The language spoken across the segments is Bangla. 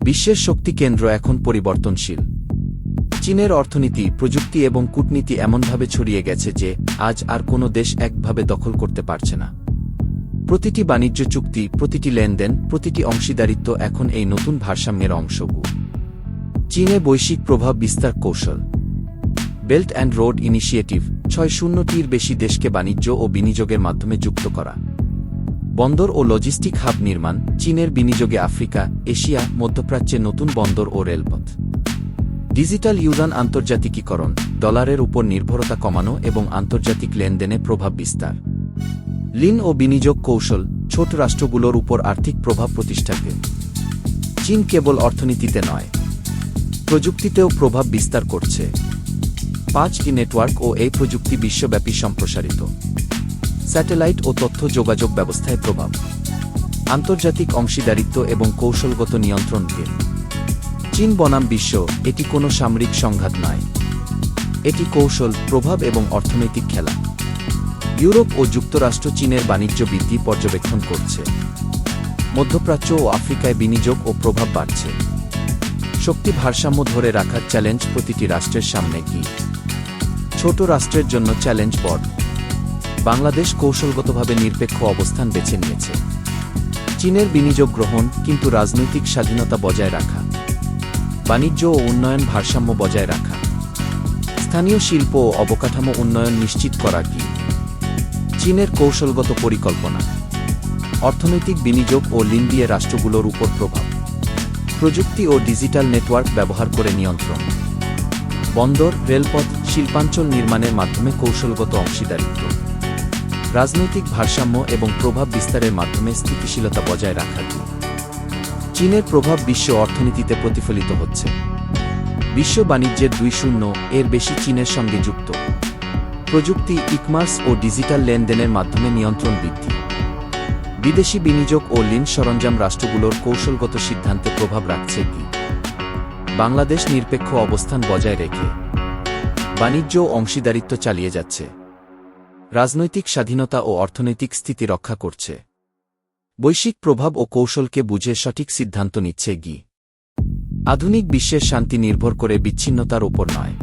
বিশ্বের শক্তি কেন্দ্র এখন পরিবর্তনশীল। চীনের অর্থনীতি, প্রযুক্তি এবং কূটনীতি এমনভাবে ছড়িয়ে গেছে যে আজ আর কোনো দেশ একভাবে দখল করতে পারছে না। প্রতিটি বাণিজ্য চুক্তি, প্রতিটি লেনদেন, প্রতিটি অংশীদারিত্ব এখন এই নতুন ভারসাম্যের অংশ। চীনে বৈশ্বিক প্রভাব বিস্তার কৌশল। বেল্ট অ্যান্ড রোড ইনিশিয়েটিভ ৬০টির বেশি দেশকে বাণিজ্য ও বিনিয়োগের মাধ্যমে যুক্ত করা। বন্দর ও লজিস্টিক হাব নির্মাণ, চীনের বিনিয়োগে আফ্রিকা, এশিয়া, মধ্যপ্রাচ্যে নতুন বন্দর ও রেলপথ। ডিজিটাল ইউয়ান আন্তর্জাতিকীকরণ, ডলারের উপর নির্ভরতা কমানো এবং আন্তর্জাতিক লেনদেনে প্রভাব বিস্তার। ঋণ ও বিনিয়োগ কৌশল, ছোট রাষ্ট্রগুলোর উপর আর্থিক প্রভাব প্রতিষ্ঠাকে। চীন কেবল অর্থনীতিতে নয়, প্রযুক্তিতেও প্রভাব বিস্তার করছে। 5G নেটওয়ার্ক ও এই প্রযুক্তি বিশ্বব্যাপী সম্প্রসারিত। স্যাটেলাইট ও তথ্য যোগাযোগ ব্যবস্থায় প্রভাব। আন্তর্জাতিক অংশীদারিত্ব এবং কৌশলগত নিয়ন্ত্রণকে। চীন বনাম বিশ্ব, এটি কোনো সামরিক সংঘাত নয়, এটি কৌশল, প্রভাব এবং অর্থনৈতিক খেলা। ইউরোপ ও যুক্তরাষ্ট্র চীনের বাণিজ্য বৃদ্ধি পর্যবেক্ষণ করছে। মধ্যপ্রাচ্য ও আফ্রিকায় বিনিয়োগ ও প্রভাব বাড়ছে। শক্তি ভারসাম্য ধরে রাখার চ্যালেঞ্জ প্রতিটি রাষ্ট্রের সামনে কি? ছোট রাষ্ট্রের জন্য চ্যালেঞ্জ বড়। বাংলাদেশ কৌশলগতভাবে নিরপেক্ষ অবস্থান বেছে নিয়েছে। চীনের বিনিয়োগ গ্রহণ, কিন্তু রাজনৈতিক স্বাধীনতা বজায় রাখা। বাণিজ্য ও উন্নয়ন ভারসাম্য বজায় রাখা। স্থানীয় শিল্প ও অবকাঠামো উন্নয়ন নিশ্চিত করা কি? চীনের কৌশলগত পরিকল্পনা। অর্থনৈতিক বিনিয়োগ ও ঋণ দিয়ে রাষ্ট্রগুলোর উপর প্রভাব। প্রযুক্তি ও ডিজিটাল নেটওয়ার্ক ব্যবহার করে নিয়ন্ত্রণ। বন্দর, রেলপথ, শিল্পাঞ্চল নির্মাণের মাধ্যমে কৌশলগত অংশীদারিত্ব। রাজনৈতিক ভারসাম্য এবং প্রভাব বিস্তারের মাধ্যমে স্থিতিশীলতা বজায় রাখা কি? চীনের প্রভাব বিশ্ব অর্থনীতিতে প্রতিফলিত হচ্ছে। বিশ্ব বাণিজ্যের 2% বেশি চীনের সঙ্গে যুক্ত। প্রযুক্তি, ই-কমার্স ও ডিজিটাল লেনদেনের মাধ্যমে নিয়ন্ত্রণ বৃদ্ধি। বিদেশি বিনিয়োগ ও ঋণ সরঞ্জাম রাষ্ট্রগুলোর কৌশলগত সিদ্ধান্তে প্রভাব রাখছে কি? বাংলাদেশ নিরপেক্ষ অবস্থান বজায় রেখে বাণিজ্য ও অংশীদারিত্ব চালিয়ে যাচ্ছে। রাজনৈতিক স্বাধীনতা ও অর্থনৈতিক স্থিতি রক্ষা করছে। বৈশ্বিক প্রভাব ও কৌশলকে বুঝে সঠিক সিদ্ধান্ত নিচ্ছে কি? আধুনিক বিশ্বের শান্তি নির্ভর করে বিচ্ছিন্নতার উপর নয়,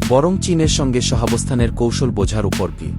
বরং চীনের সঙ্গে সহাবস্থানের কৌশল বোঝার উপর কি?